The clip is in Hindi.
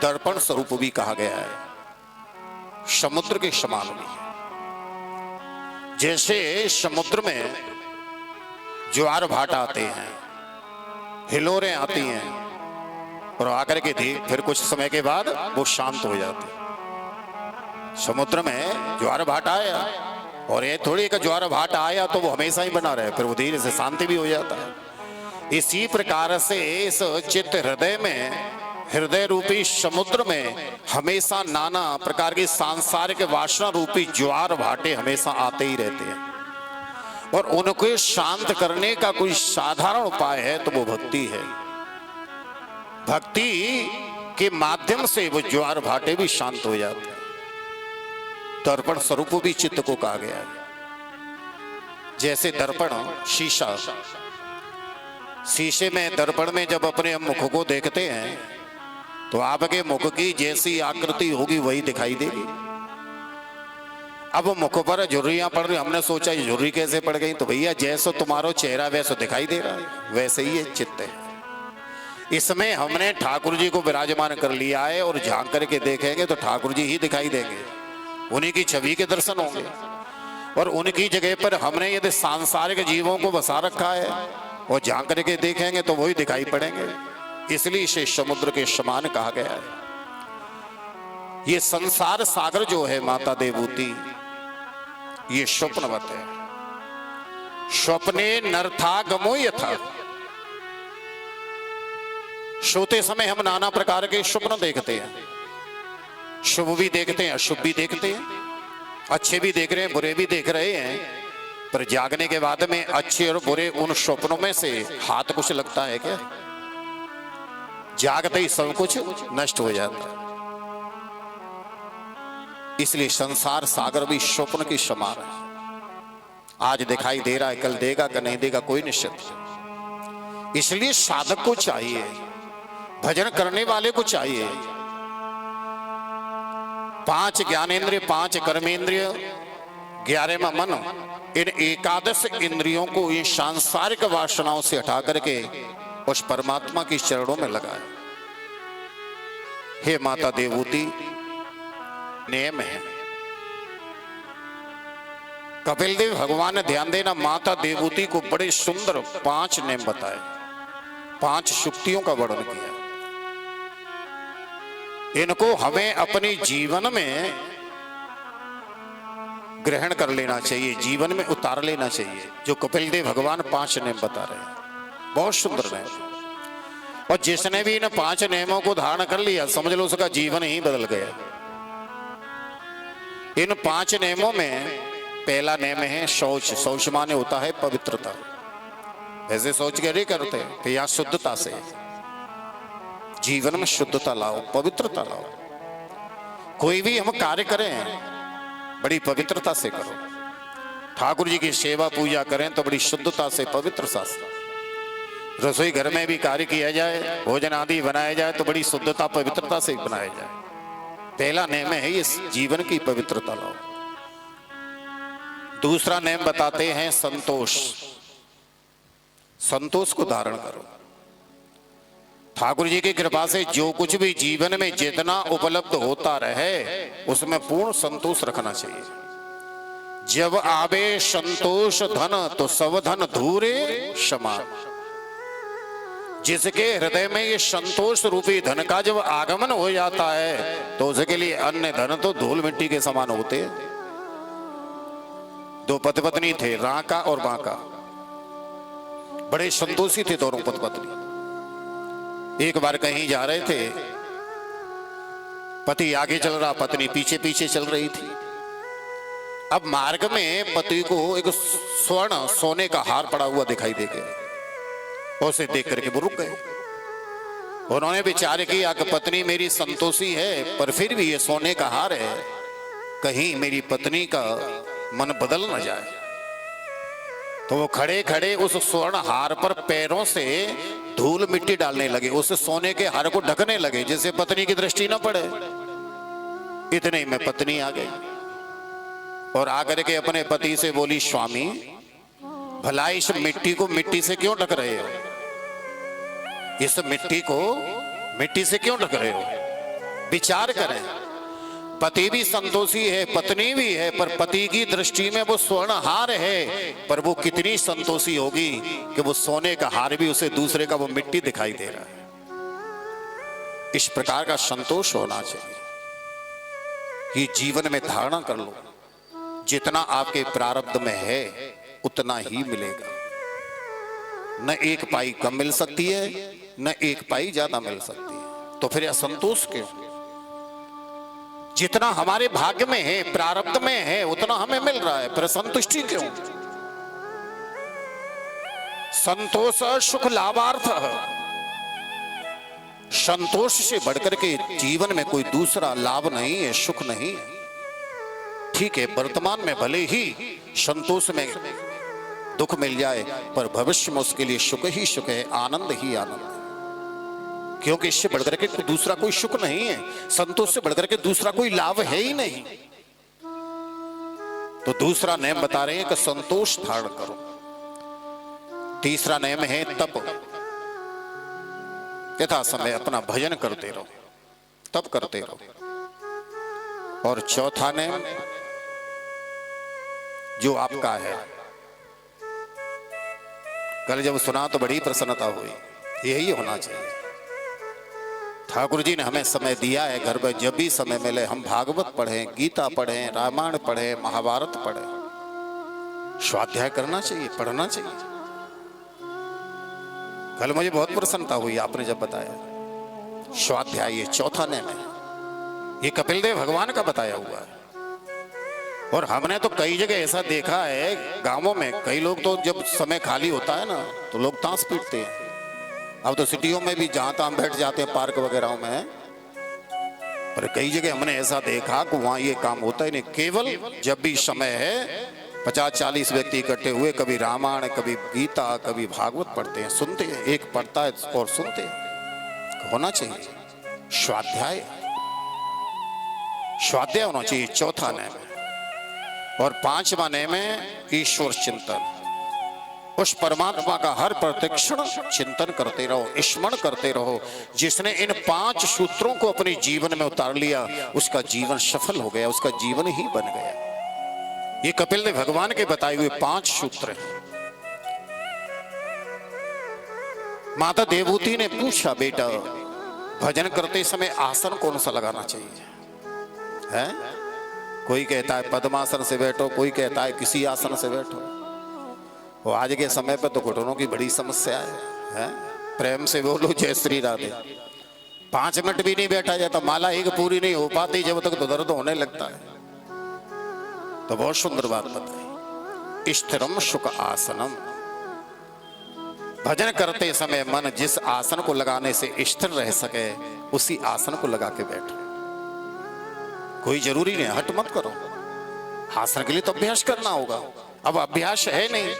दर्पण स्वरूप भी कहा गया है, समुद्र के समान भी है। जैसे समुद्र में ज्वार भाट आते हैं, हिलोरें आती हैं और आकर के फिर कुछ समय के बाद वो शांत हो जाते हैं। समुद्र में ज्वार भाट आया और ये थोड़ी का ज्वार भाट आया तो वो हमेशा ही बना रहे, फिर वो धीरे से शांति भी हो जाता है। इसी प्रकार से इस चित्त हृदय में, हृदय रूपी समुद्र में हमेशा नाना प्रकार की सांसारिक वासना रूपी ज्वार भाटे हमेशा आते ही रहते हैं और उनको शांत करने का कोई साधारण उपाय है तो वो भक्ति है। भक्ति के माध्यम से वो ज्वार भाटे भी शांत हो जाते हैं। दर्पण स्वरूप भी चित्त को कहा गया है। जैसे दर्पण शीशा, शीशे में दर्पण में जब अपने मुख को देखते हैं तो आपके मुख की जैसी आकृति होगी वही दिखाई देगी। अब मुख पर झुर्रियां पड़ रही, हमने सोचा ये झुर्री कैसे पड़ गई, तो भैया जैसा तुम्हारा चेहरा वैसा दिखाई दे रहा है, वैसे ही ये चित्त है। इसमें हमने ठाकुर जी को विराजमान कर लिया है और झांक करके देखेंगे तो ठाकुर जी ही दिखाई देंगे, उन्हीं की छवि के दर्शन होंगे। और उनकी जगह पर हमने यदि सांसारिक जीवों को बसा रखा है और झांक करके देखेंगे तो वही दिखाई पड़ेंगे। इसलिए इसे समुद्र के समान कहा गया है। ये संसार सागर जो है माता देवूती, ये स्वप्नवत है। स्वप्ने नर्थागमो यथा, सोते समय हम नाना प्रकार के स्वप्न देखते हैं, शुभ भी देखते हैं अशुभ भी देखते हैं, अच्छे भी देख रहे हैं बुरे भी देख रहे हैं, पर जागने के बाद में अच्छे और बुरे उन स्वप्नों में से हाथ कुछ लगता है क्या? जागते ही सब कुछ नष्ट हो जाता है। इसलिए संसार सागर भी स्वप्न की समान है। आज दिखाई दे रहा है, कल देगा कि नहीं देगा कोई निश्चित नहीं। इसलिए साधक को चाहिए, भजन करने वाले को चाहिए, 5 ज्ञानेंद्रिय 5 कर्मेंद्रिय 11वां मन, इन एकादश इंद्रियों को इन सांसारिक वासनाओं से हटा करके उस परमात्मा की चरणों में लगाए। हे माता देवूती, नियम है, कपिल देव भगवान ने ध्यान देना, माता देवूती को बड़े सुंदर 5 नियम बताए, 5 शुक्तियों का वर्णन किया। इनको हमें अपने जीवन में ग्रहण कर लेना चाहिए, जीवन में उतार लेना चाहिए। जो कपिल देव भगवान 5 नियम बता रहे हैं, बहुत सुंदर नियम। और जिसने भी इन 5 नियमों को धारण कर लिया समझ लो उसका जीवन ही बदल गया। इन 5 नियमों में पहला नियम है शौच। शौच माने होता है पवित्रता। ऐसे सोच के नहीं करते कि यहां शुद्धता से जीवन में शुद्धता लाओ, पवित्रता लाओ। कोई भी हम कार्य करें बड़ी पवित्रता से करो। ठाकुर जी की सेवा पूजा करें तो बड़ी शुद्धता से पवित्रता से। रसोई घर में भी कार्य किया जाए, भोजन आदि बनाया जाए तो बड़ी शुद्धता पवित्रता से बनाया जाए। पहला नियम है इस जीवन की पवित्रता लाओ। दूसरा नियम बताते हैं संतोष। संतोष को धारण करो। ठाकुर जी की कृपा से जो कुछ भी जीवन में जितना उपलब्ध होता रहे उसमें पूर्ण संतोष रखना चाहिए। जब आवे संतोष धन तो सब धन धूरे समान। जिसके हृदय में ये संतोष रूपी धन का जब आगमन हो जाता है तो उसके लिए अन्य धन तो धूल मिट्टी के समान होते हैं। 2 पति पत्नी थे, राका और बांका, बड़े संतोषी थे दोनों पति पत्नी। एक बार कहीं जा रहे थे, पति आगे चल रहा, पत्नी पीछे पीछे चल रही थी। अब मार्ग में पति को एक स्वर्ण सोने का हार पड़ा हुआ दिखाई दे गया। उसे देख करके वो रुक गए। उन्होंने विचार किया कि पत्नी मेरी संतोषी है पर फिर भी ये सोने का हार है, कहीं मेरी पत्नी का मन बदल न जाए। तो वो खड़े खड़े उस स्वर्ण हार पर पैरों से धूल मिट्टी डालने लगे, उस सोने के हार को ढकने लगे जिससे पत्नी की दृष्टि न पड़े। इतने में पत्नी आ गई और आकर के अपने पति से बोली, स्वामी भला इस मिट्टी को मिट्टी से क्यों ढक रहे हो? इस मिट्टी को मिट्टी से क्यों ढक रहे हो? विचार करें। पति भी संतोषी है, पत्नी भी है, पर पति की दृष्टि में वो स्वर्ण हार है, पर वो कितनी संतोषी होगी कि वो सोने का हार भी उसे दूसरे का वो मिट्टी दिखाई दे रहा है। इस प्रकार का संतोष होना चाहिए। ये जीवन में धारणा कर लो, जितना आपके प्रारब्ध में है उतना ही मिलेगा। न एक पाई कम मिल सकती है, न एक पाई ज्यादा मिल सकती है। तो फिर असंतोष क्यों? जितना हमारे भाग्य में है, प्रारब्ध में है, उतना हमें मिल रहा है, फिर संतुष्टि क्यों? संतोष सुख लाभार्थ। संतोष से बढ़कर के जीवन में कोई दूसरा लाभ नहीं है, सुख नहीं है। ठीक है, वर्तमान में भले ही संतोष में दुख मिल जाए, पर भविष्य में उसके लिए सुख ही सुख है, आनंद ही आनंद है। क्योंकि इससे बढ़कर के दूसरा कोई सुख नहीं है, संतोष से बढ़कर के दूसरा कोई लाभ है ही नहीं। तो दूसरा नियम बता रहे हैं कि संतोष धारण करो। तीसरा नियम है तप। यथा समय अपना भजन करते रहो, तप करते रहो। और चौथा नियम जो आपका है, कल जब सुना तो बड़ी प्रसन्नता हुई। यही होना चाहिए। ठाकुर जी ने हमें समय दिया है, घर में जब भी समय मिले हम भागवत पढ़ें, गीता पढ़ें, रामायण पढ़ें, महाभारत पढ़ें। स्वाध्याय करना चाहिए, पढ़ना चाहिए। कल मुझे बहुत प्रसन्नता हुई आपने जब बताया स्वाध्याय, ये चौथा नियम है। ये कपिल देव भगवान का बताया हुआ है। और हमने तो कई जगह ऐसा देखा है, गांवों में कई लोग तो जब समय खाली होता है ना तो लोग ताश पीटते हैं। अब तो सिटियों में भी जहां तहां बैठ जाते हैं, पार्क वगैरह में। पर कई जगह हमने ऐसा देखा कि वहां ये काम होता ही नहीं। केवल जब भी समय है 50-40 व्यक्ति इकट्ठे हुए, कभी रामायण, कभी गीता, कभी भागवत पढ़ते हैं, सुनते हैं। एक पढ़ता है और सुनते हैं। होना चाहिए स्वाध्याय, स्वाध्याय होना चाहिए। चौथा नियम। और पांचवा नियम है ईश्वर चिंतन। उस परमात्मा का हर प्रतिक्षण चिंतन करते रहो, स्मरण करते रहो। जिसने इन 5 सूत्रों को अपने जीवन में उतार लिया, उसका जीवन सफल हो गया, उसका जीवन ही बन गया। ये कपिल देव भगवान के बताए हुए 5 सूत्र हैं। माता देवहूति ने पूछा, बेटा भजन करते समय आसन कौन सा लगाना चाहिए? है? कोई कहता है पद्मासन से बैठो, कोई कहता है किसी आसन से बैठो। वो आज के समय पे तो घुटनों की बड़ी समस्या है? प्रेम से बोलो जय श्री राधे। 5 मिनट भी नहीं बैठा जाता, माला एक पूरी नहीं हो पाती जब तक तो दर्द होने लगता है। तो बहुत सुंदर बात बताई, स्थिरम सुख आसनम। भजन करते समय मन जिस आसन को लगाने से स्थिर रह सके, उसी आसन को लगा के बैठो। कोई जरूरी नहीं हट मत करो। आसन के लिए तो अभ्यास करना होगा। अब अभ्यास है नहीं